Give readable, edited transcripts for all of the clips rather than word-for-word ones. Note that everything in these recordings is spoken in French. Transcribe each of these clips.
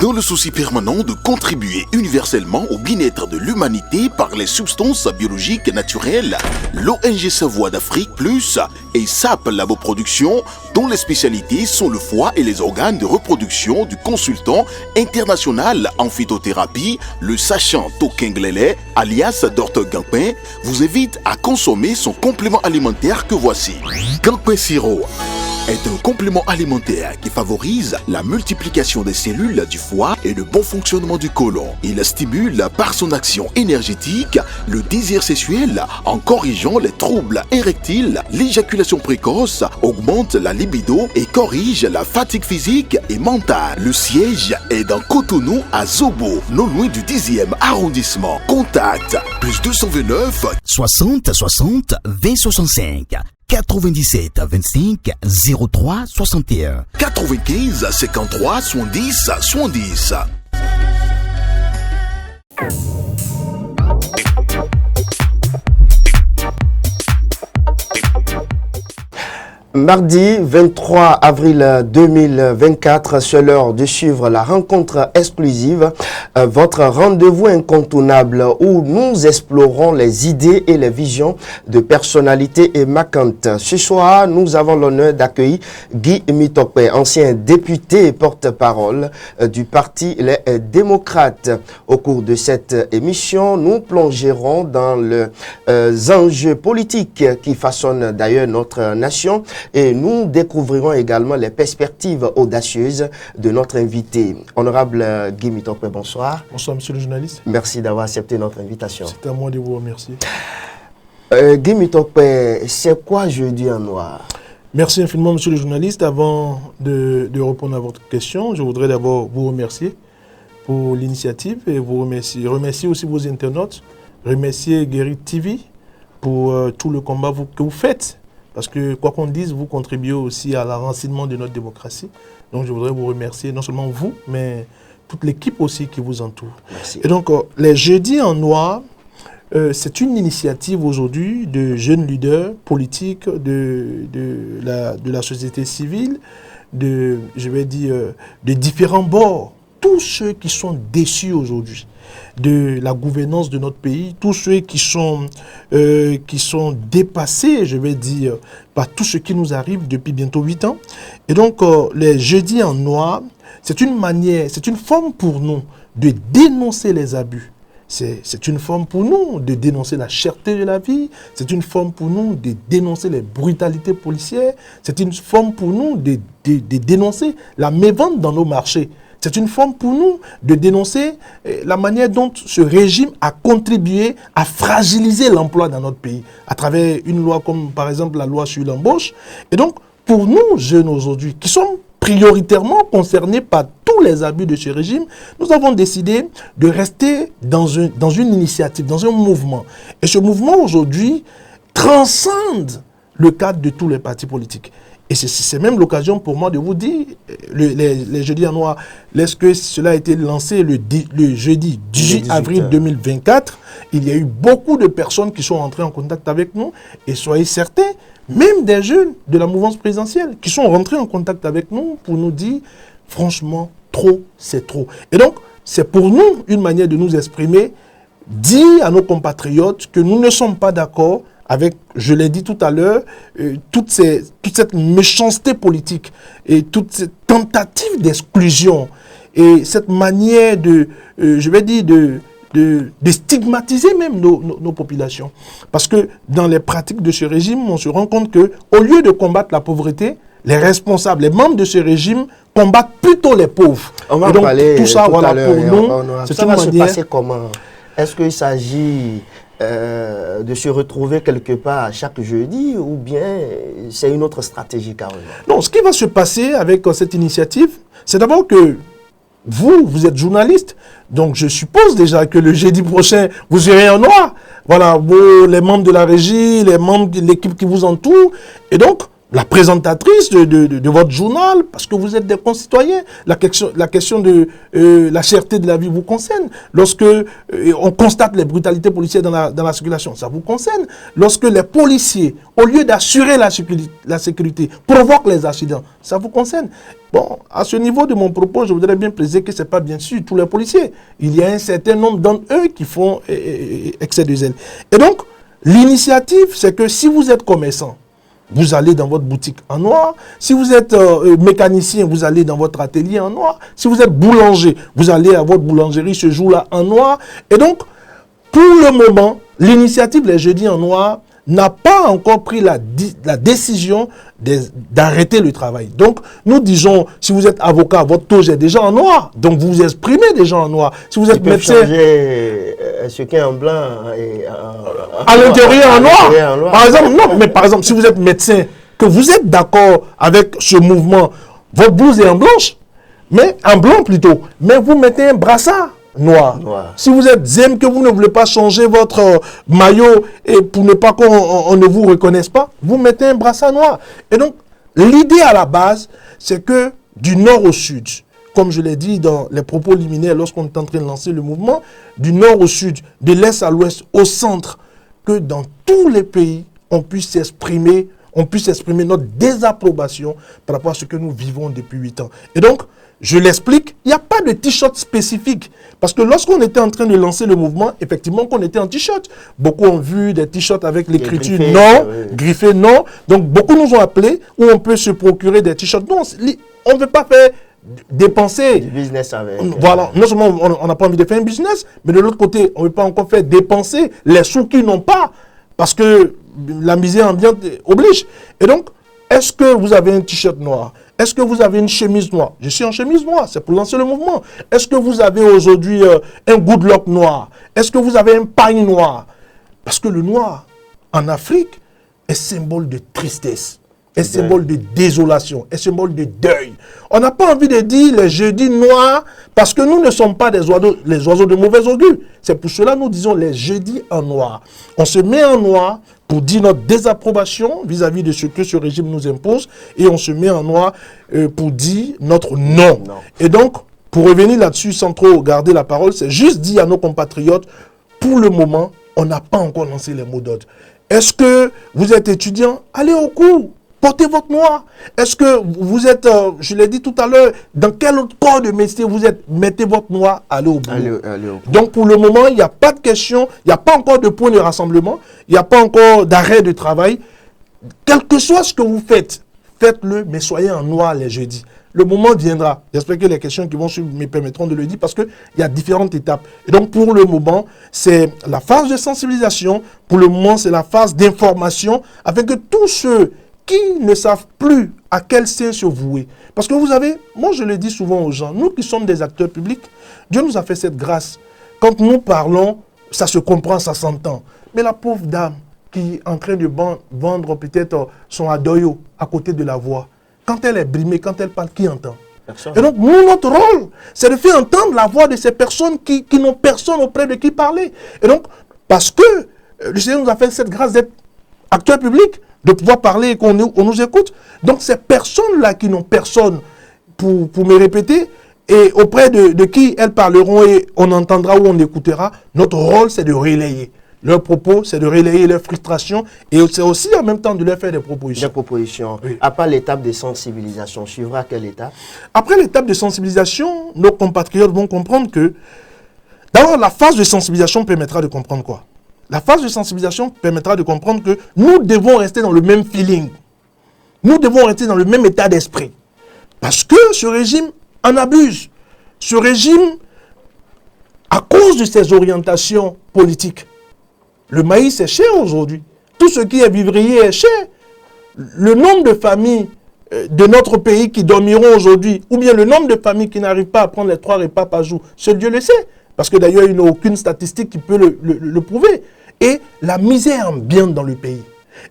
Dans le souci permanent de contribuer universellement au bien-être de l'humanité par les substances biologiques naturelles, l'ONG Savoie d'Afrique Plus et SAP Laboproduction, dont les spécialités sont le foie et les organes de reproduction du consultant international en phytothérapie, le sachant Tokenglele, alias Dr Gampin, vous invite à consommer son complément alimentaire que voici. Gampin Sirop est un complément alimentaire qui favorise la multiplication des cellules du foie et le bon fonctionnement du côlon. Il stimule par son action énergétique le désir sexuel en corrigeant les troubles érectiles, l'éjaculation précoce, augmente la libido et corrige la fatigue physique et mentale. Le siège est dans Cotonou à Zobo, non loin du 10e arrondissement. Contact plus 229 60 60 20 65 97 25 03 61 95 53 70 70. Mardi 23 avril 2024, c'est l'heure de suivre la rencontre exclusive, votre rendez-vous incontournable où nous explorons les idées et les visions de personnalités marquantes. Ce soir, nous avons l'honneur d'accueillir Guy Mitope, ancien député et porte-parole du Parti Les Démocrates. Au cours de cette émission, nous plongerons dans les enjeux politiques qui façonnent d'ailleurs notre nation. Et nous découvrirons également les perspectives audacieuses de notre invité. Honorable Guy Mitope, bonsoir. Bonsoir, monsieur le journaliste. Merci d'avoir accepté notre invitation. C'est à moi de vous remercier. Guy Mitope, c'est quoi Jeudi en noir? Merci infiniment, monsieur le journaliste. Avant de répondre à votre question, je voudrais d'abord vous remercier pour l'initiative et vous remercier aussi vos internautes, remercier Guéry TV pour tout le combat que vous faites. Parce que, quoi qu'on dise, vous contribuez aussi à l'enracinement de notre démocratie. Donc, je voudrais vous remercier, non seulement vous, mais toute l'équipe aussi qui vous entoure. Merci. Et donc, les Jeudis en Noir, c'est une initiative aujourd'hui de jeunes leaders politiques de la société civile, de différents bords. Tous ceux qui sont déçus aujourd'hui de la gouvernance de notre pays, tous ceux qui sont dépassés, je vais dire, par tout ce qui nous arrive depuis bientôt 8 ans. Et donc, les Jeudis en Noir, c'est une manière, c'est une forme pour nous de dénoncer les abus. C'est une forme pour nous de dénoncer la cherté de la vie. C'est une forme pour nous de dénoncer les brutalités policières. C'est une forme pour nous de dénoncer la mévente dans nos marchés. C'est une forme pour nous de dénoncer la manière dont ce régime a contribué à fragiliser l'emploi dans notre pays à travers une loi comme par exemple la loi sur l'embauche. Et donc, pour nous, jeunes aujourd'hui, qui sommes prioritairement concernés par tous les abus de ce régime, nous avons décidé de rester dans une initiative, dans un mouvement. Et ce mouvement aujourd'hui transcende le cadre de tous les partis politiques. Et c'est même l'occasion pour moi de vous dire, les Jeudis en Noir, lorsque cela a été lancé le jeudi 18 avril 2024, il y a eu beaucoup de personnes qui sont entrées en contact avec nous. Et soyez certains, même des jeunes de la mouvance présidentielle, qui sont rentrés en contact avec nous pour nous dire, franchement, trop, c'est trop. Et donc, c'est pour nous une manière de nous exprimer, dire à nos compatriotes que nous ne sommes pas d'accord avec, je l'ai dit tout à l'heure, toute cette méchanceté politique et toute cette tentative d'exclusion et cette manière de stigmatiser même nos populations. Parce que dans les pratiques de ce régime, on se rend compte qu'au lieu de combattre la pauvreté, les responsables, les membres de ce régime combattent plutôt les pauvres. On va et donc, parler tout ça, tout voilà, à l'heure. pour nous, ça va se passer comment? Est-ce qu'il s'agit de se retrouver quelque part chaque jeudi ou bien c'est une autre stratégie carrément? Non, ce qui va se passer avec cette initiative, c'est d'abord que vous êtes journaliste, donc je suppose déjà que le jeudi prochain, vous irez en noir. Voilà, les membres de la régie, les membres de l'équipe qui vous entoure. Et donc, la présentatrice de votre journal, parce que vous êtes des concitoyens. La question de la cherté de la vie vous concerne. Lorsque on constate les brutalités policières dans la circulation, ça vous concerne. Lorsque les policiers, au lieu d'assurer la sécurité, provoquent les accidents, ça vous concerne. Bon, à ce niveau de mon propos, je voudrais bien préciser que ce n'est pas bien sûr tous les policiers. Il y a un certain nombre d'entre eux qui font excès de zèle. Et donc, l'initiative, c'est que si vous êtes commerçant, vous allez dans votre boutique en noir. Si vous êtes mécanicien, vous allez dans votre atelier en noir. Si vous êtes boulanger, vous allez à votre boulangerie ce jour-là en noir. Et donc, pour le moment, l'initiative Les Jeudis en noir n'a pas encore pris la décision d'arrêter le travail. Donc, nous disons, si vous êtes avocat, votre toge est déjà en noir. Donc, vous vous exprimez déjà en noir. Si vous êtes médecin... changer ce qui est en blanc et à l'intérieur en noir. Par exemple, non, mais par exemple, si vous êtes médecin, que vous êtes d'accord avec ce mouvement, votre blouse est en blanche, mais en blanc plutôt, mais vous mettez un brassard noir. Si vous êtes zème, que vous ne voulez pas changer votre maillot et pour ne pas qu'on ne vous reconnaisse pas, vous mettez un brassard noir. Et donc, l'idée à la base, c'est que du nord au sud, comme je l'ai dit dans les propos liminaires lorsqu'on est en train de lancer le mouvement, du nord au sud, de l'est à l'ouest, au centre, que dans tous les pays, on puisse exprimer notre désapprobation par rapport à ce que nous vivons depuis 8 ans. Et donc, je l'explique, il n'y a pas de t-shirt spécifique. Parce que lorsqu'on était en train de lancer le mouvement, effectivement qu'on était en t-shirt. Beaucoup ont vu des t-shirts avec l'écriture non, griffé non. Donc beaucoup nous ont appelés où on peut se procurer des t-shirts. Non, on ne veut pas faire dépenser. Du business avec. Voilà, non seulement on n'a pas envie de faire un business, mais de l'autre côté, on ne veut pas encore faire dépenser les sous qu'ils n'ont pas. Parce que la misère ambiante oblige. Et donc, est-ce que vous avez un t-shirt noir? Est-ce que vous avez une chemise noire? Je suis en chemise noire, c'est pour lancer le mouvement. Est-ce que vous avez aujourd'hui un good luck noir? Est-ce que vous avez un pagne noir? Parce que le noir, en Afrique, est symbole de tristesse, est symbole de désolation, est symbole de deuil. On n'a pas envie de dire les jeudis noirs parce que nous ne sommes pas les oiseaux de mauvais augure. C'est pour cela que nous disons les jeudis en noir. On se met en noir pour dire notre désapprobation vis-à-vis de ce que ce régime nous impose et on se met en noir pour dire notre non. Et donc, pour revenir là-dessus sans trop garder la parole, c'est juste dire à nos compatriotes, pour le moment, on n'a pas encore lancé les mots d'ordre. Est-ce que vous êtes étudiant? Allez au cours. Portez votre noir. Est-ce que vous êtes, je l'ai dit tout à l'heure, dans quel autre corps de métier vous êtes? Mettez votre noir, allez au boulot. Donc pour le moment, il n'y a pas de question, il n'y a pas encore de point de rassemblement, il n'y a pas encore d'arrêt de travail. Quel que soit ce que vous faites, faites-le, mais soyez en noir les jeudis. Le moment viendra. J'espère que les questions qui vont suivre me permettront de le dire parce qu'il y a différentes étapes. Et donc, pour le moment, c'est la phase de sensibilisation. Pour le moment, c'est la phase d'information afin que tous ceux qui ne savent plus à quel sein se vouer. Parce que vous avez, moi je le dis souvent aux gens, nous qui sommes des acteurs publics, Dieu nous a fait cette grâce. Quand nous parlons, ça se comprend, ça s'entend. Mais la pauvre dame qui est en train de vendre peut-être son adoyo à côté de la voie, quand elle est brimée, quand elle parle, qui entend? Personne. Et donc, nous, notre rôle, c'est de faire entendre la voix de ces personnes qui n'ont personne auprès de qui parler. Et donc, parce que le Seigneur nous a fait cette grâce d'être acteurs publics, de pouvoir parler et qu'on nous écoute. Donc, ces personnes-là qui n'ont personne pour me répéter, et auprès de qui elles parleront et on entendra ou on écoutera, notre rôle, c'est de relayer. Leurs propos, c'est de relayer leurs frustrations et c'est aussi en même temps de leur faire des propositions. Des propositions. Oui. Après l'étape de sensibilisation, suivra quelle étape? Après l'étape de sensibilisation, nos compatriotes vont comprendre que, d'abord, la phase de sensibilisation permettra de comprendre quoi? La phase de sensibilisation permettra de comprendre que nous devons rester dans le même feeling. Nous devons rester dans le même état d'esprit. Parce que ce régime en abuse. Ce régime, à cause de ses orientations politiques, le maïs est cher aujourd'hui. Tout ce qui est vivrier est cher. Le nombre de familles de notre pays qui dormiront aujourd'hui, ou bien le nombre de familles qui n'arrivent pas à prendre les 3 repas par jour, seul Dieu le sait. Parce que d'ailleurs, il n'y a aucune statistique qui peut le prouver. Et la misère ambiante dans le pays.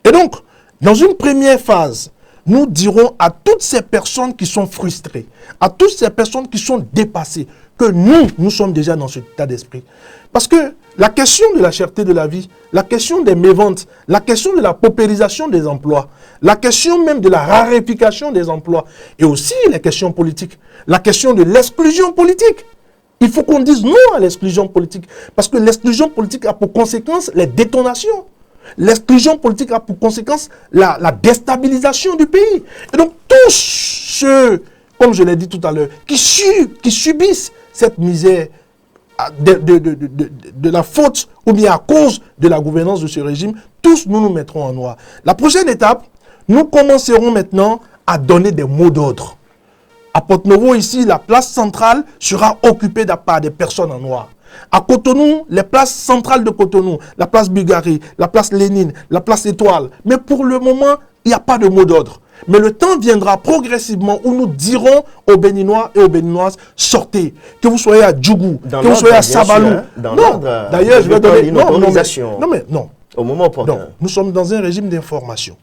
Et donc, dans une première phase, nous dirons à toutes ces personnes qui sont frustrées, à toutes ces personnes qui sont dépassées, que nous sommes déjà dans cet état d'esprit. Parce que la question de la cherté de la vie, la question des méventes, la question de la paupérisation des emplois, la question même de la raréfication des emplois, et aussi les questions politiques, la question de l'exclusion politique. Il faut qu'on dise non à l'exclusion politique, parce que l'exclusion politique a pour conséquence les détonations. L'exclusion politique a pour conséquence la déstabilisation du pays. Et donc tous ceux, comme je l'ai dit tout à l'heure, qui subissent cette misère de la faute ou bien à cause de la gouvernance de ce régime, tous nous mettrons en noir. La prochaine étape, nous commencerons maintenant à donner des mots d'ordre. À Porto-Novo, ici, la place centrale sera occupée par des personnes en noir. À Cotonou, les places centrales de Cotonou, la place Bulgarie, la place Lénine, la place Étoile. Mais pour le moment, il n'y a pas de mot d'ordre. Mais le temps viendra progressivement où nous dirons aux Béninois et aux Béninoises, sortez. Que vous soyez à Djougou, que vous soyez à Sabalou. Non, d'ailleurs, je vais donner... Non, au moment opportun. Non, nous sommes dans un régime d'information.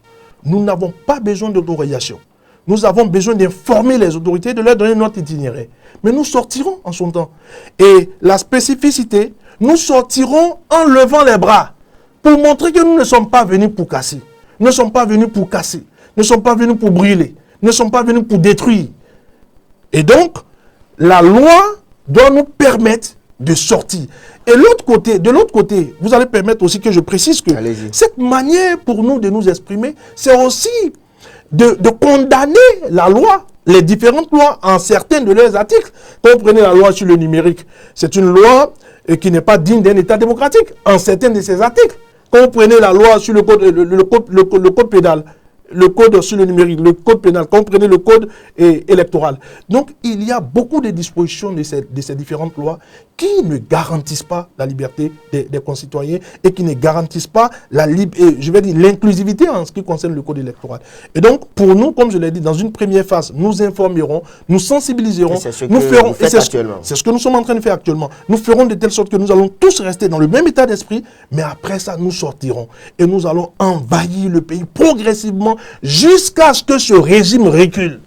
Nous n'avons pas besoin d'autorisation. Nous avons besoin d'informer les autorités, de leur donner notre itinéraire. Mais nous sortirons en son temps. Et la spécificité, nous sortirons en levant les bras pour montrer que nous ne sommes pas venus pour casser. Nous ne sommes pas venus pour casser. Nous ne sommes pas venus pour brûler. Nous ne sommes pas venus pour détruire. Et donc, la loi doit nous permettre de sortir. Et de l'autre côté, vous allez permettre aussi que je précise que cette manière pour nous de nous exprimer, c'est aussi de condamner la loi, les différentes lois en certains de leurs articles. Quand vous prenez la loi sur le numérique, c'est une loi qui n'est pas digne d'un État démocratique en certains de ses articles. Quand vous prenez la loi sur le code pénal, le code sur le numérique, le code pénal, quand vous prenez le code électoral. Donc, il y a beaucoup de dispositions de ces différentes lois qui ne garantissent pas la liberté des concitoyens et qui ne garantissent pas l'inclusivité en ce qui concerne le code électoral. Et donc, pour nous, comme je l'ai dit, dans une première phase, nous informerons, nous sensibiliserons, c'est ce que nous sommes en train de faire actuellement. Nous ferons de telle sorte que nous allons tous rester dans le même état d'esprit, mais après ça, nous sortirons et nous allons envahir le pays progressivement jusqu'à ce que ce régime recule.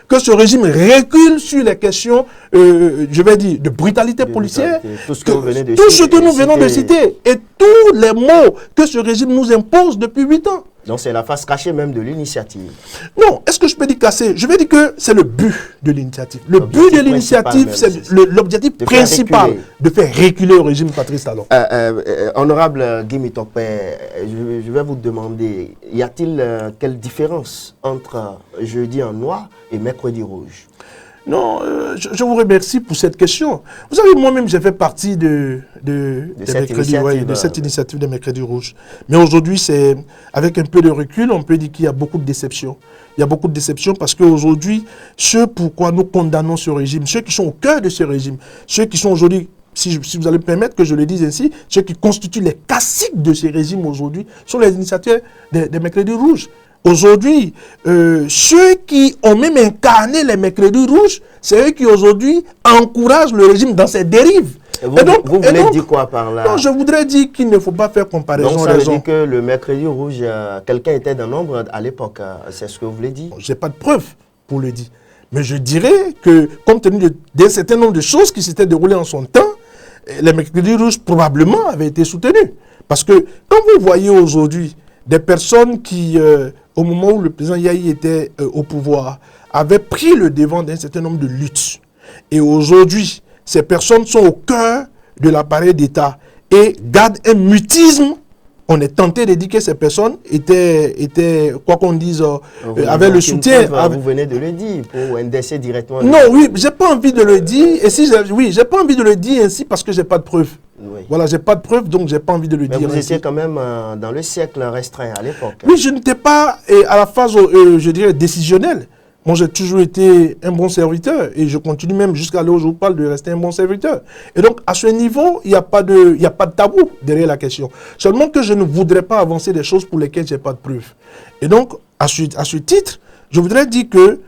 Que ce régime recule sur les questions, de brutalité policière. Tout ce que nous venons de citer. Et tous les mots que ce régime nous impose depuis 8 ans. Donc c'est la face cachée même de l'initiative. Non, est-ce que je peux dire casser? Je vais dire que c'est le but de l'initiative. Le but de l'initiative, c'est l'objectif principal de faire reculer le régime Patrice Talon. Honorable Guy Mitokpe, je vais vous demander, y a-t-il quelle différence entre jeudi en noir et mercredi rouge? Non, je vous remercie pour cette question. Vous savez, moi-même, j'ai fait partie de cette initiative des Mercredis Rouges. Mais aujourd'hui, c'est avec un peu de recul, on peut dire qu'il y a beaucoup de déceptions. Il y a beaucoup de déceptions parce qu'aujourd'hui, ce pourquoi nous condamnons ce régime, ceux qui sont au cœur de ce régime, ceux qui sont aujourd'hui, si vous allez me permettre que je le dise ainsi, ceux qui constituent les caciques de ce régime aujourd'hui, sont les initiateurs des Mercredis Rouges. Aujourd'hui, ceux qui ont même incarné les Mercredis Rouges, c'est eux qui aujourd'hui encouragent le régime dans ses dérives. Vous voulez dire quoi par là? Non, je voudrais dire qu'il ne faut pas faire comparaison. Donc ça veut dire que le Mercredi Rouge, quelqu'un était dans l'ombre à l'époque, c'est ce que vous voulez dire? Je n'ai pas de preuve pour le dire. Mais je dirais que, compte tenu d'un certain nombre de choses qui s'étaient déroulées en son temps, les Mercredis Rouges probablement avaient été soutenus. Parce que quand vous voyez aujourd'hui des personnes qui, au moment où le président Yahi était au pouvoir, avaient pris le devant d'un certain nombre de luttes. Et aujourd'hui, ces personnes sont au cœur de l'appareil d'État et gardent un mutisme. On est tenté de dire que ces personnes étaient quoi qu'on dise, avaient le soutien. Vous venez de le dire, pour NDC directement. Non, oui, j'ai pas envie de le dire. Et si j'ai pas envie de le dire ainsi parce que j'ai pas de preuves. Oui. Voilà, j'ai pas de preuves, donc j'ai pas envie de le dire. Mais vous étiez quand même dans le siècle restreint à l'époque. Oui, je n'étais pas à la phase, je dirais, décisionnelle. Moi, j'ai toujours été un bon serviteur et je continue même jusqu'à l'heure où je vous parle de rester un bon serviteur. Et donc, à ce niveau, il n'y a pas de tabou derrière la question. Seulement que je ne voudrais pas avancer des choses pour lesquelles je n'ai pas de preuves. Et donc, à ce titre, je voudrais dire que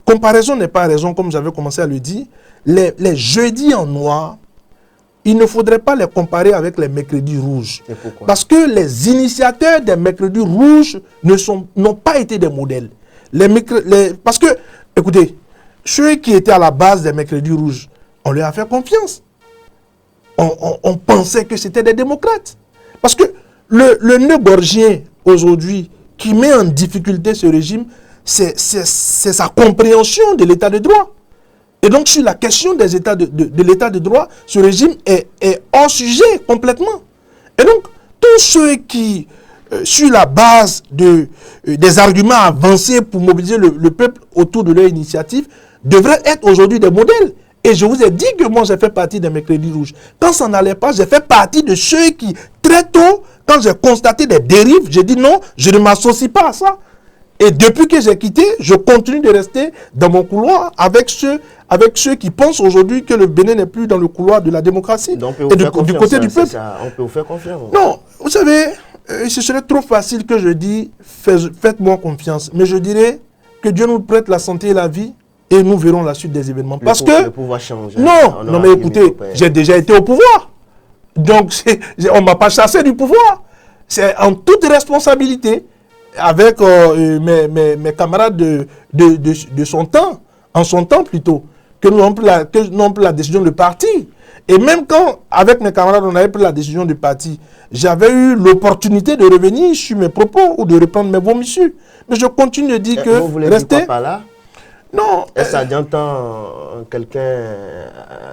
comparaison n'est pas raison, comme j'avais commencé à le dire. Les jeudis en noir, il ne faudrait pas les comparer avec les Mercredis Rouges. Parce que les initiateurs des Mercredis Rouges n'ont pas été des modèles. Parce que, écoutez, ceux qui étaient à la base des mercredis rouges, on leur a fait confiance. On pensait que c'était des démocrates. Parce que le nœud gorgien, aujourd'hui, qui met en difficulté ce régime, c'est sa compréhension de l'état de droit. Et donc, sur la question des états de l'état de droit, ce régime est hors sujet complètement. Et donc, tous ceux qui, sur la base des arguments avancés pour mobiliser le peuple autour de leur initiative, devraient être aujourd'hui des modèles. Et je vous ai dit que moi, j'ai fait partie des mercredis rouges. Quand ça n'allait pas, j'ai fait partie de ceux qui, très tôt, quand j'ai constaté des dérives, j'ai dit non, je ne m'associe pas à ça. Et depuis que j'ai quitté, je continue de rester dans mon couloir avec ceux qui pensent aujourd'hui que le Bénin n'est plus dans le couloir de la démocratie. Donc, et du côté du peuple. On peut vous faire confiance. Non, vous savez, ce serait trop facile que je dise faites-moi confiance. Mais je dirais que Dieu nous prête la santé et la vie et nous verrons la suite des événements. Parce que... Le pouvoir change. Non, mais écoutez, j'ai déjà été au pouvoir. Donc, on ne m'a pas chassé du pouvoir. C'est en toute responsabilité avec mes camarades de son temps, en son temps plutôt, que nous avons pris la décision de partir. Et même quand, avec mes camarades, on avait pris la décision de partir, j'avais eu l'opportunité de revenir sur mes propos ou de reprendre mes vomissures. Mais je continue de dire que vous voulez rester... dire quoi par là? Non. Est-ce que d'antan, quelqu'un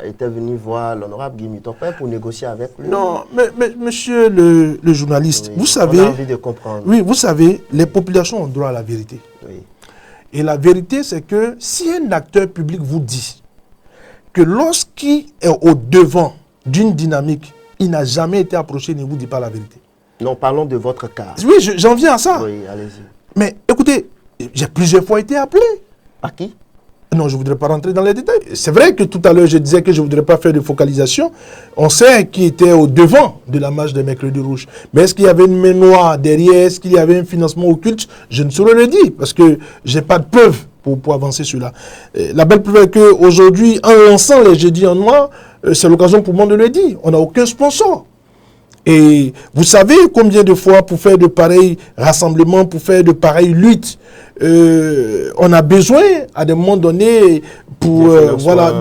était venu voir l'honorable Guy Mitopé pour négocier avec lui? Non, mais monsieur le journaliste, Oui, vous savez... On a envie de comprendre. Oui, vous savez, les populations ont droit à la vérité. Oui. Et la vérité, c'est que si un acteur public vous dit que lorsqu'il est au devant d'une dynamique, il n'a jamais été approché, il ne vous dit pas la vérité. Non, parlons de votre cas. Oui, j'en viens à ça. Oui, allez-y. Mais écoutez, j'ai plusieurs fois été appelé. Par qui? Non, je ne voudrais pas rentrer dans les détails. C'est vrai que tout à l'heure, je disais que je ne voudrais pas faire de focalisation. On sait qui était au devant de la marche des mercredis rouges. Mais est-ce qu'il y avait une main noire derrière? Est-ce qu'il y avait un financement occulte? Je ne saurais le dire parce que je n'ai pas de preuves pour avancer sur là. La belle preuve est qu'aujourd'hui, en lançant les jeudis en noir, c'est l'occasion pour moi de le dire. On n'a aucun sponsor. Et vous savez combien de fois pour faire de pareils rassemblements, pour faire de pareilles luttes, on a besoin à des moments donnés pour... voilà,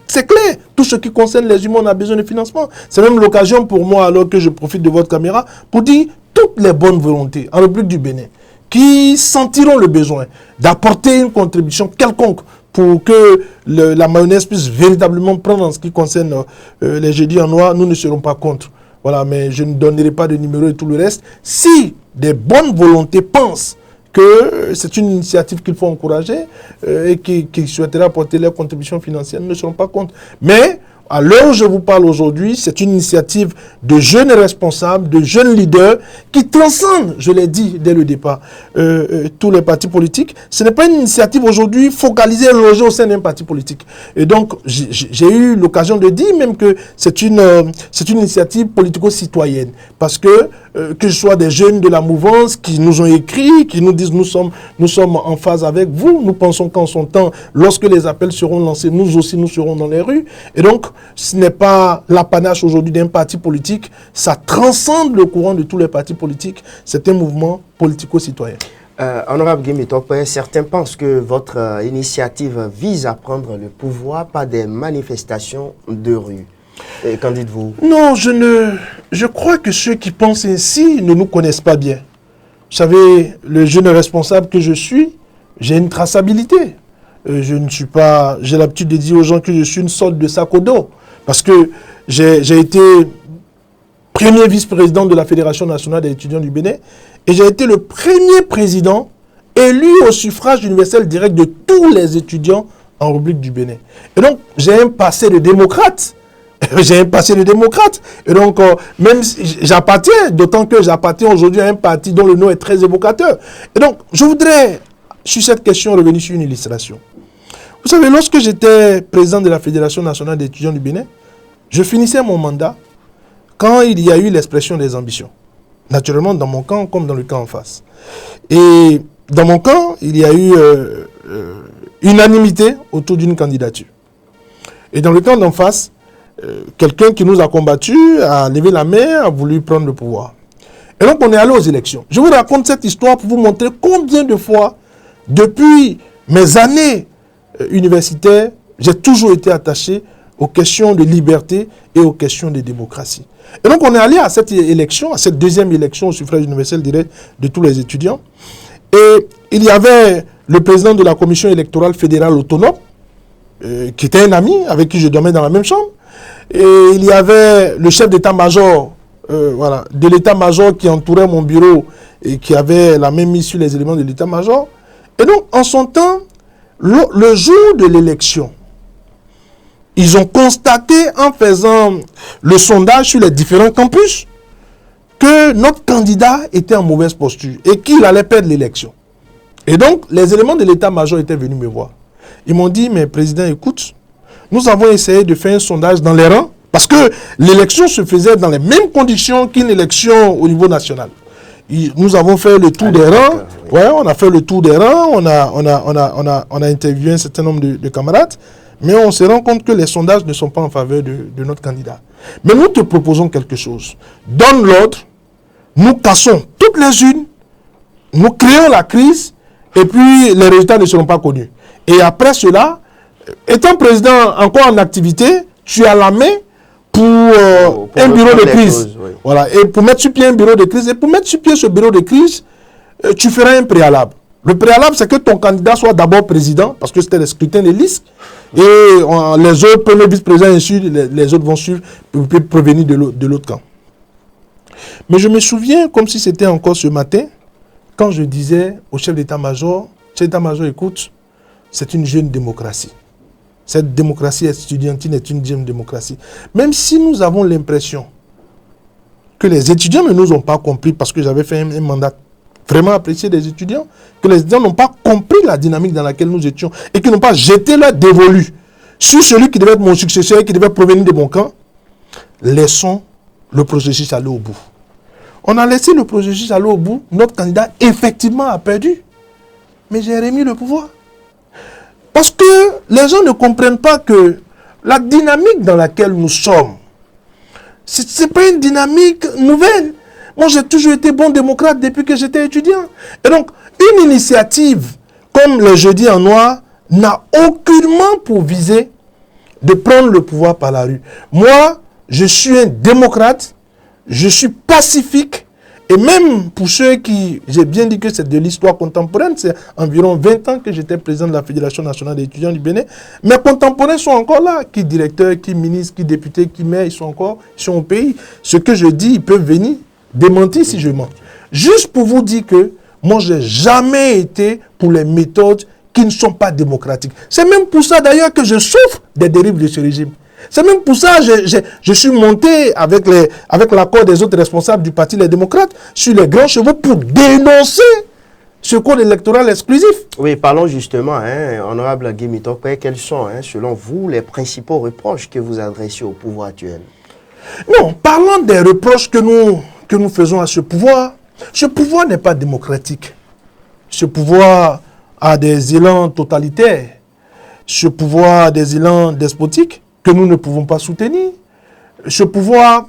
c'est clair. Tout ce qui concerne les humains, on a besoin de financement. C'est même l'occasion pour moi, alors que je profite de votre caméra, pour dire toutes les bonnes volontés en République du Bénin qui sentiront le besoin d'apporter une contribution quelconque pour que la mayonnaise puisse véritablement prendre en ce qui concerne les jeudis en noir, nous ne serons pas contre. Voilà, mais je ne donnerai pas de numéro et tout le reste. Si des bonnes volontés pensent que c'est une initiative qu'il faut encourager et qui souhaiteraient apporter leur contribution financière, nous ne serons pas contre. Mais à l'heure où je vous parle aujourd'hui, c'est une initiative de jeunes responsables, de jeunes leaders qui transcendent, je l'ai dit dès le départ, tous les partis politiques. Ce n'est pas une initiative aujourd'hui focalisée et logée au sein d'un parti politique. Et donc, j'ai eu l'occasion de dire même que c'est une initiative politico-citoyenne. Parce que ce soit des jeunes de la mouvance qui nous ont écrit, qui nous disent nous sommes en phase avec vous, nous pensons qu'en son temps, lorsque les appels seront lancés, nous aussi nous serons dans les rues. Et donc, ce n'est pas l'apanage aujourd'hui d'un parti politique, ça transcende le courant de tous les partis politiques, c'est un mouvement politico-citoyen. Honorable Guy Mitopé, certains pensent que votre initiative vise à prendre le pouvoir par des manifestations de rue. Et qu'en dites-vous? Non, je crois que ceux qui pensent ainsi ne nous connaissent pas bien. Vous savez, le jeune responsable que je suis, j'ai une traçabilité. Je ne suis pas... J'ai l'habitude de dire aux gens que je suis une sorte de sac au dos. Parce que j'ai été premier vice-président de la Fédération nationale des étudiants du Bénin et j'ai été le premier président élu au suffrage universel direct de tous les étudiants en République du Bénin. Et donc, j'ai un passé de démocrate. J'ai un passé de démocrate. Et donc, même si j'appartiens, d'autant que j'appartiens aujourd'hui à un parti dont le nom est très évocateur. Et donc, je voudrais, sur cette question, revenir sur une illustration. Vous savez, lorsque j'étais président de la Fédération nationale des étudiants du Bénin, je finissais mon mandat quand il y a eu l'expression des ambitions. Naturellement, dans mon camp comme dans le camp en face. Et dans mon camp, il y a eu unanimité autour d'une candidature. Et dans le camp d'en face, quelqu'un qui nous a combattus a levé la main, a voulu prendre le pouvoir. Et donc, on est allé aux élections. Je vous raconte cette histoire pour vous montrer combien de fois depuis mes années universitaires, j'ai toujours été attaché aux questions de liberté et aux questions de démocratie. Et donc on est allé à cette élection, à cette deuxième élection au suffrage universel direct de tous les étudiants. Et il y avait le président de la commission électorale fédérale autonome, qui était un ami avec qui je dormais dans la même chambre. Et il y avait le chef d'état-major de l'état-major qui entourait mon bureau et qui avait la même mise sur les éléments de l'état-major. Et donc, en son temps, le jour de l'élection, ils ont constaté en faisant le sondage sur les différents campus que notre candidat était en mauvaise posture et qu'il allait perdre l'élection. Et donc, les éléments de l'état-major étaient venus me voir. Ils m'ont dit, mais président, écoute, nous avons essayé de faire un sondage dans les rangs parce que l'élection se faisait dans les mêmes conditions qu'une élection au niveau national. Nous avons fait le tour des rangs. Oui. Ouais, on a fait le tour des rangs. On a interviewé un certain nombre de camarades. Mais on se rend compte que les sondages ne sont pas en faveur de notre candidat. Mais nous te proposons quelque chose. Donne l'ordre. Nous cassons toutes les unes. Nous créons la crise. Et puis, les résultats ne seront pas connus. Et après cela, étant président encore en activité, tu as la main pour un bureau de crise. Oui. Voilà. Et pour mettre sur pied un bureau de crise, et pour mettre sur pied ce bureau de crise, tu feras un préalable. Le préalable, c'est que ton candidat soit d'abord président, parce que c'était le scrutin des listes, et les autres premiers vice-présidents, ainsi, les autres vont suivre, pour provenir de l'autre camp. Mais je me souviens, comme si c'était encore ce matin, quand je disais au chef d'état-major, écoute, c'est une jeune démocratie. Cette démocratie estudiantine est une jeune démocratie. Même si nous avons l'impression que les étudiants ne nous ont pas compris, parce que j'avais fait un mandat vraiment apprécié des étudiants, que les étudiants n'ont pas compris la dynamique dans laquelle nous étions et qu'ils n'ont pas jeté leur dévolu sur celui qui devait être mon successeur et qui devait provenir de mon camp, laissons le processus aller au bout. On a laissé le processus aller au bout. Notre candidat, effectivement, a perdu. Mais j'ai remis le pouvoir. Parce que les gens ne comprennent pas que la dynamique dans laquelle nous sommes, ce n'est pas une dynamique nouvelle. Moi, j'ai toujours été bon démocrate depuis que j'étais étudiant. Et donc, une initiative comme le Jeudi en Noir n'a aucunement pour viser de prendre le pouvoir par la rue. Moi, je suis un démocrate, je suis pacifique, et même pour ceux qui, j'ai bien dit que c'est de l'histoire contemporaine, c'est environ 20 ans que j'étais président de la Fédération nationale des étudiants du Bénin, mes contemporains sont encore là, qui directeurs, qui ministres, qui députés, qui maires, ils sont au pays. Ce que je dis, ils peuvent venir démentir si je mens. Juste pour vous dire que moi, je n'ai jamais été pour les méthodes qui ne sont pas démocratiques. C'est même pour ça d'ailleurs que je souffre des dérives de ce régime. C'est même pour ça que je suis monté avec l'accord des autres responsables du Parti Les Démocrates sur les grands chevaux pour dénoncer ce code électoral exclusif. Oui, parlons justement, honorable Guy Mitokpe, quels sont, selon vous, les principaux reproches que vous adressez au pouvoir actuel? Non, parlons des reproches que nous faisons à ce pouvoir n'est pas démocratique. Ce pouvoir a des élans totalitaires. Ce pouvoir a des élans despotiques que nous ne pouvons pas soutenir. Ce pouvoir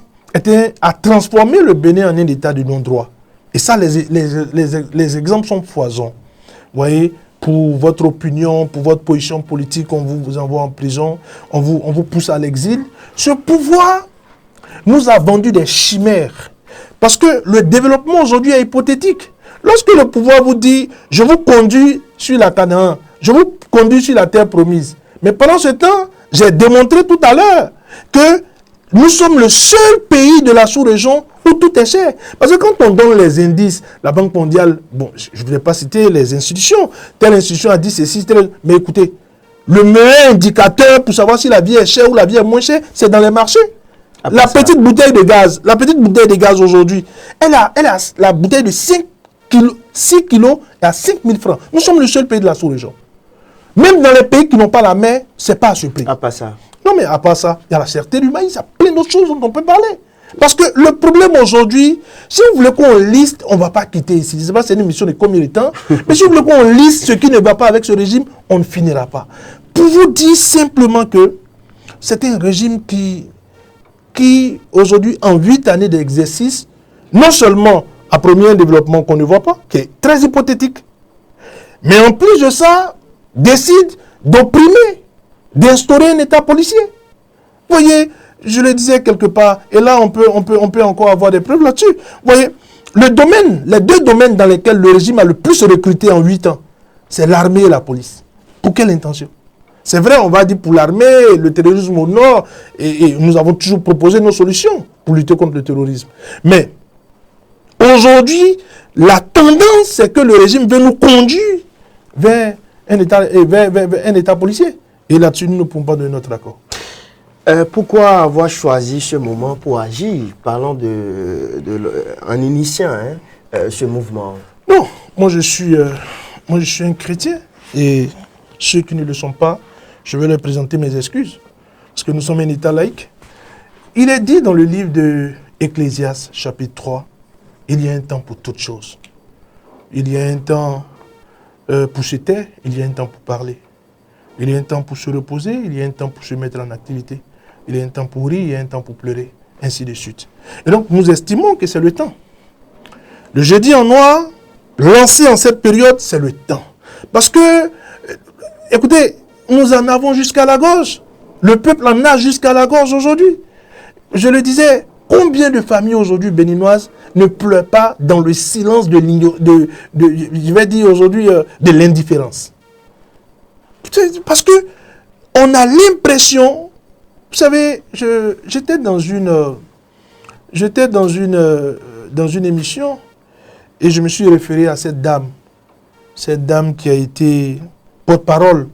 a transformé le Bénin en un état de non-droit. Et ça, les exemples sont foisons. Vous voyez, pour votre opinion, pour votre position politique, on vous envoie en prison, on vous pousse à l'exil. Ce pouvoir nous a vendu des chimères. Parce que le développement aujourd'hui est hypothétique. Lorsque le pouvoir vous dit, je vous conduis sur la Canaan, je vous conduis sur la terre promise. Mais pendant ce temps, j'ai démontré tout à l'heure que nous sommes le seul pays de la sous-région où tout est cher. Parce que quand on donne les indices, la Banque mondiale, bon, je ne voudrais pas citer les institutions, telle institution a dit ceci, mais écoutez, le meilleur indicateur pour savoir si la vie est chère ou la vie est moins chère, c'est dans les marchés. La petite bouteille de gaz aujourd'hui, elle a la bouteille de 6 kilos à 5 000 francs. Nous sommes le seul pays de la sous-région. Même dans les pays qui n'ont pas la mer, ce n'est pas à ce prix. À part ça. Non, mais à part ça, il y a la cherté du maïs, il y a plein d'autres choses dont on peut parler. Parce que le problème aujourd'hui, si vous voulez qu'on liste, on ne va pas quitter ici. Je ne sais pas si c'est une émission de combien de temps, mais si vous voulez qu'on liste ce qui ne va pas avec ce régime, on ne finira pas. Pour vous dire simplement que c'est un régime qui aujourd'hui, en 8 années d'exercice, non seulement a promis un développement qu'on ne voit pas, qui est très hypothétique, Mais en plus de ça, décide d'opprimer, d'instaurer un État policier. Vous voyez, je le disais quelque part, et là on peut encore avoir des preuves là-dessus. Vous voyez, les deux domaines dans lesquels le régime a le plus recruté en 8 ans, c'est l'armée et la police. Pour quelle intention? C'est vrai, on va dire pour l'armée, le terrorisme au nord, et nous avons toujours proposé nos solutions pour lutter contre le terrorisme. Mais aujourd'hui, la tendance, c'est que le régime veut nous conduire vers un État policier. Et là-dessus, nous ne pouvons pas donner notre accord. Pourquoi avoir choisi ce moment pour agir, parlant en initiant ce mouvement? Non, moi je suis un chrétien et ceux qui ne le sont pas, je vais leur présenter mes excuses parce que nous sommes un État laïque. Il est dit dans le livre de Ecclésiaste, chapitre 3, il y a un temps pour toutes choses. Il y a un temps pour se taire, il y a un temps pour parler. Il y a un temps pour se reposer, il y a un temps pour se mettre en activité. Il y a un temps pour rire, il y a un temps pour pleurer, ainsi de suite. Et donc, nous estimons que c'est le temps. Le jeudi en noir, lancé en cette période, c'est le temps. Parce que, écoutez, nous en avons jusqu'à la gorge. Le peuple en a jusqu'à la gorge aujourd'hui. Je le disais, combien de familles aujourd'hui béninoises ne pleurent pas dans le silence je vais dire aujourd'hui, de l'indifférence. Parce que on a l'impression, vous savez, j'étais dans une émission et je me suis référé à cette dame qui a été porte-parole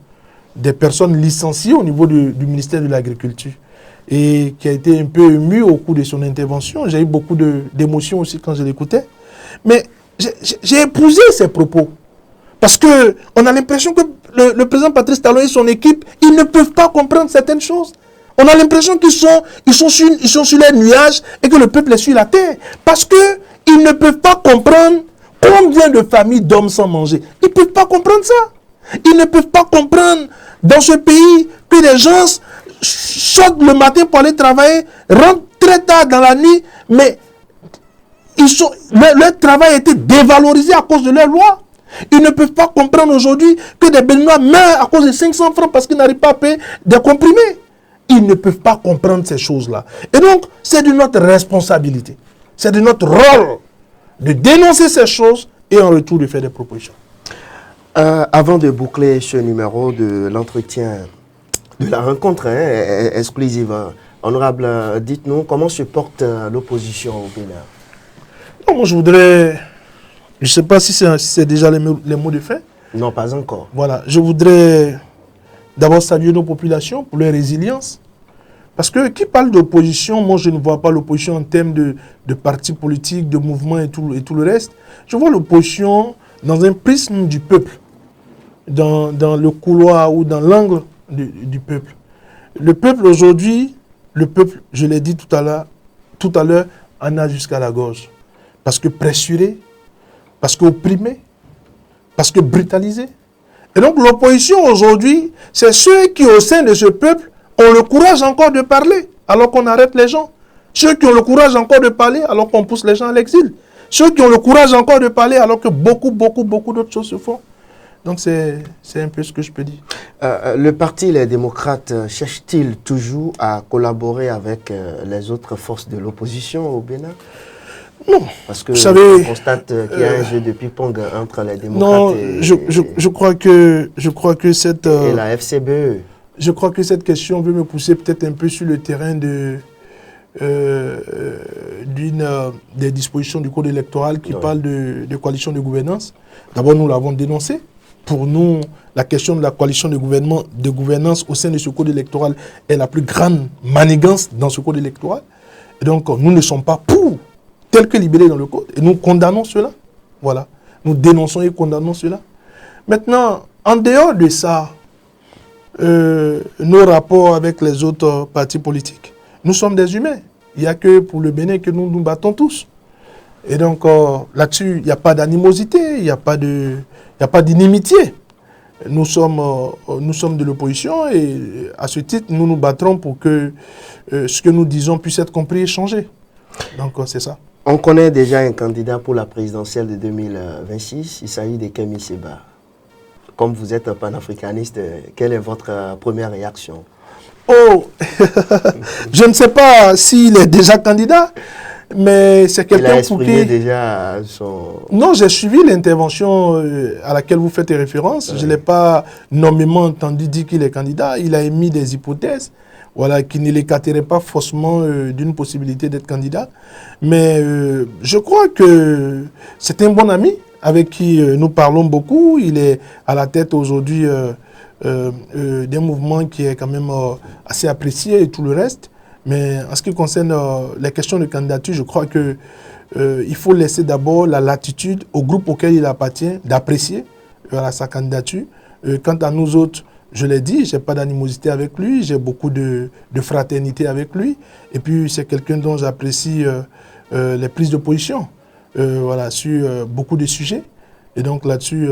des personnes licenciées au niveau du ministère de l'Agriculture et qui a été un peu émue au cours de son intervention. J'ai eu beaucoup d'émotions aussi quand je l'écoutais. Mais j'ai épousé ses propos. Parce qu'on a l'impression que le président Patrice Talon et son équipe, ils ne peuvent pas comprendre certaines choses. On a l'impression qu'ils sont sur les nuages et que le peuple est sur la terre. Parce qu'ils ne peuvent pas comprendre combien de familles dorment sans manger. Ils ne peuvent pas comprendre ça. Ils ne peuvent pas comprendre dans ce pays que les gens sortent le matin pour aller travailler, rentrent très tard dans la nuit, mais leur travail a été dévalorisé à cause de leurs lois. Ils ne peuvent pas comprendre aujourd'hui que des Béninois meurent à cause de 500 francs parce qu'ils n'arrivent pas à payer des comprimés. Ils ne peuvent pas comprendre ces choses-là. Et donc, c'est de notre responsabilité, c'est de notre rôle de dénoncer ces choses et en retour de faire des propositions. Avant de boucler ce numéro de l'entretien, de la rencontre exclusive, honorable, dites-nous comment se porte l'opposition au Bénin? Moi, je voudrais... Je ne sais pas si c'est déjà les mots de fin. Non, pas encore. Voilà, je voudrais d'abord saluer nos populations pour leur résilience. Parce que qui parle d'opposition, moi je ne vois pas l'opposition en termes de partis politiques, de mouvements et tout le reste. Je vois l'opposition dans un prisme du peuple, dans le couloir ou dans l'angle du peuple. Le peuple aujourd'hui, je l'ai dit tout à l'heure, en a jusqu'à la gorge. Parce que pressuré, parce qu'opprimé, parce que brutalisé. Et donc l'opposition aujourd'hui, c'est ceux qui au sein de ce peuple ont le courage encore de parler alors qu'on arrête les gens. Ceux qui ont le courage encore de parler alors qu'on pousse les gens à l'exil. Ceux qui ont le courage encore de parler alors que beaucoup d'autres choses se font. Donc c'est un peu ce que je peux dire. Le parti Les Démocrates cherche-t-il toujours à collaborer avec les autres forces de l'opposition au Bénin? Non. Parce que on constate qu'il y a un jeu de ping-pong entre les démocrates je crois que cette... et la FCBE. Je crois que cette question veut me pousser peut-être un peu sur le terrain d'une des dispositions du code électoral qui parle de coalition de gouvernance. D'abord, nous l'avons dénoncé. Pour nous, la question de la coalition de gouvernance au sein de ce code électoral est la plus grande manigance dans ce code électoral. Et donc, nous ne sommes pas pour, tel que libellé dans le code. Et nous condamnons cela. Voilà. Nous dénonçons et condamnons cela. Maintenant, en dehors de ça, nos rapports avec les autres partis politiques, nous sommes des humains. Il n'y a que pour le Bénin que nous nous battons tous. Et donc, là-dessus, il n'y a pas d'animosité, il n'y a pas d'inimitié. Nous sommes de l'opposition et à ce titre, nous nous battrons pour que ce que nous disons puisse être compris et changé. Donc, c'est ça. On connaît déjà un candidat pour la présidentielle de 2026. Il s'agit de Kémy Séba. comme vous êtes panafricaniste, quelle est votre première réaction? Oh, je ne sais pas s'il est déjà candidat, mais c'est quelqu'un pour qui... déjà son... Non, j'ai suivi l'intervention à laquelle vous faites référence. Je ne l'ai pas nommément entendu dire qu'il est candidat. Il a émis des hypothèses, voilà, qui ne l'écarteraient pas forcément d'une possibilité d'être candidat. Mais je crois que c'est un bon ami avec qui nous parlons beaucoup. Il est à la tête aujourd'hui d'un mouvement qui est quand même assez apprécié et tout le reste. Mais en ce qui concerne les questions de candidature, je crois que il faut laisser d'abord la latitude au groupe auquel il appartient d'apprécier sa candidature. Quant à nous autres, je l'ai dit, je n'ai pas d'animosité avec lui, j'ai beaucoup de fraternité avec lui. Et puis, c'est quelqu'un dont j'apprécie les prises de position voilà, sur beaucoup de sujets. Et donc là-dessus,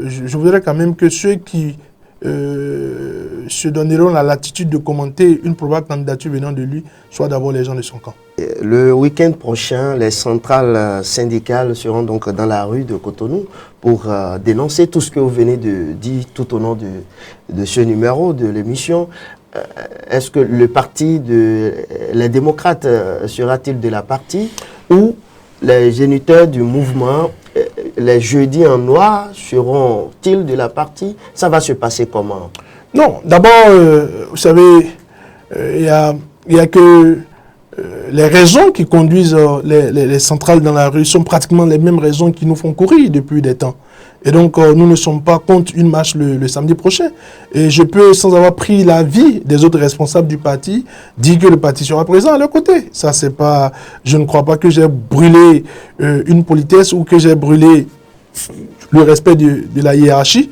je voudrais quand même que ceux qui se donneront la latitude de commenter une probable candidature venant de lui, soit d'abord les gens de son camp. Le week-end prochain, les centrales syndicales seront donc dans la rue de Cotonou pour dénoncer tout ce que vous venez de dire tout au long de ce numéro de l'émission. Est-ce que le parti les démocrates sera-t-il de la partie ou les géniteurs du mouvement, les jeudis en noir, seront-ils de la partie? Ça va se passer comment? Non, d'abord, vous savez, il y a que les raisons qui conduisent les centrales dans la rue sont pratiquement les mêmes raisons qui nous font courir depuis des temps. Et donc, nous ne sommes pas contre une marche le samedi prochain. Et je peux, sans avoir pris l'avis des autres responsables du parti, dire que le parti sera présent à leur côté. Ça, c'est pas... Je ne crois pas que j'ai brûlé une politesse ou que j'ai brûlé le respect de la hiérarchie.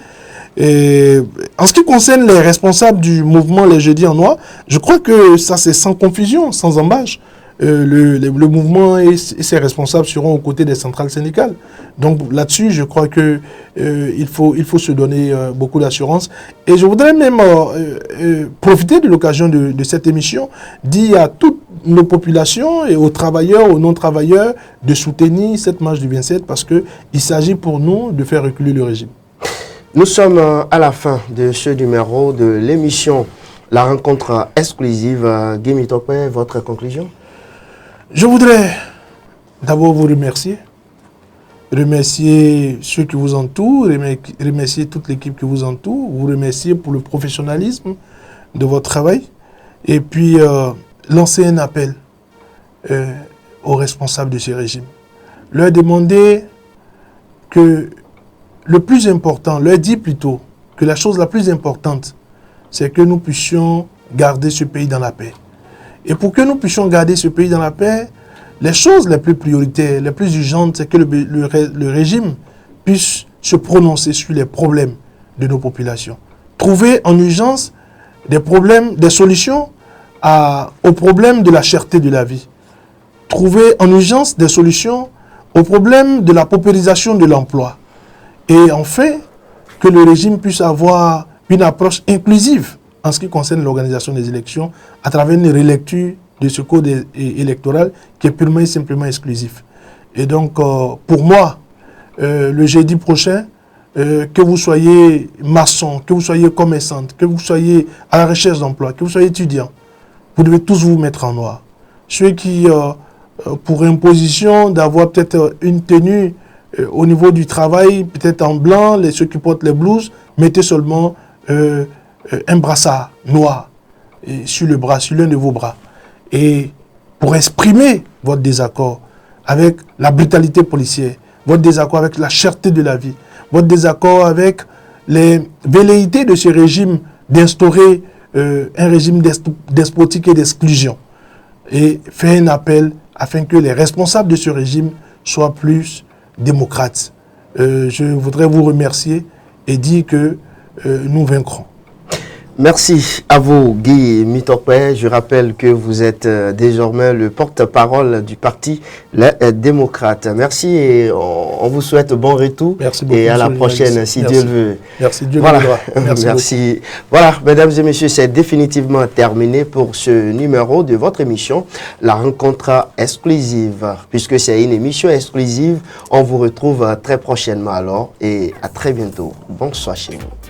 Et en ce qui concerne les responsables du mouvement Les Jeudis en Noir, je crois que ça, c'est sans confusion, sans embâche. Le mouvement et ses responsables seront aux côtés des centrales syndicales. Donc là-dessus, je crois que il faut se donner beaucoup d'assurance. Et je voudrais même profiter de l'occasion de cette émission, dire à toutes nos populations et aux travailleurs, aux non-travailleurs, de soutenir cette marche du 27 parce qu'il s'agit pour nous de faire reculer le régime. Nous sommes à la fin de ce numéro de l'émission La Rencontre Exclusive. Guy Mitope, votre conclusion? Je voudrais d'abord vous remercier. Remercier ceux qui vous entourent, remercier toute l'équipe qui vous entoure, vous remercier pour le professionnalisme de votre travail et puis lancer un appel aux responsables de ce régime. Leur demander que le plus important, leur dire plutôt que la chose la plus importante, c'est que nous puissions garder ce pays dans la paix. Et pour que nous puissions garder ce pays dans la paix, les choses les plus prioritaires, les plus urgentes, c'est que le régime puisse se prononcer sur les problèmes de nos populations. Trouver en urgence des solutions aux problèmes de la cherté de la vie. Trouver en urgence des solutions aux problèmes de la paupérisation de l'emploi. Et enfin, que le régime puisse avoir une approche inclusive en ce qui concerne l'organisation des élections à travers une relecture de ce code électoral qui est purement et simplement exclusif. Et donc, pour moi, le jeudi prochain, que vous soyez maçon, que vous soyez commerçante, que vous soyez à la recherche d'emploi, que vous soyez étudiant, vous devez tous vous mettre en noir. Ceux qui, pour imposition d'avoir peut-être une tenue au niveau du travail, peut-être en blanc, ceux qui portent les blouses, mettez seulement un brassard noir sur le bras, sur l'un de vos bras. Et pour exprimer votre désaccord avec la brutalité policière, votre désaccord avec la cherté de la vie, votre désaccord avec les velléités de ce régime d'instaurer un régime despotique et d'exclusion. Et faire un appel afin que les responsables de ce régime soient plus démocrates. Je voudrais vous remercier et dire que nous vaincrons. Merci à vous, Guy Mitopé. Je rappelle que vous êtes désormais le porte-parole du parti Les Démocrates. Merci et on vous souhaite bon retour. Merci beaucoup. Et à la prochaine, si Dieu le veut. Merci, Dieu voilà. le voudra. Merci. Voilà, mesdames et messieurs, c'est définitivement terminé pour ce numéro de votre émission, La Rencontre Exclusive. Puisque c'est une émission exclusive, on vous retrouve très prochainement alors et à très bientôt. Bonsoir chez vous.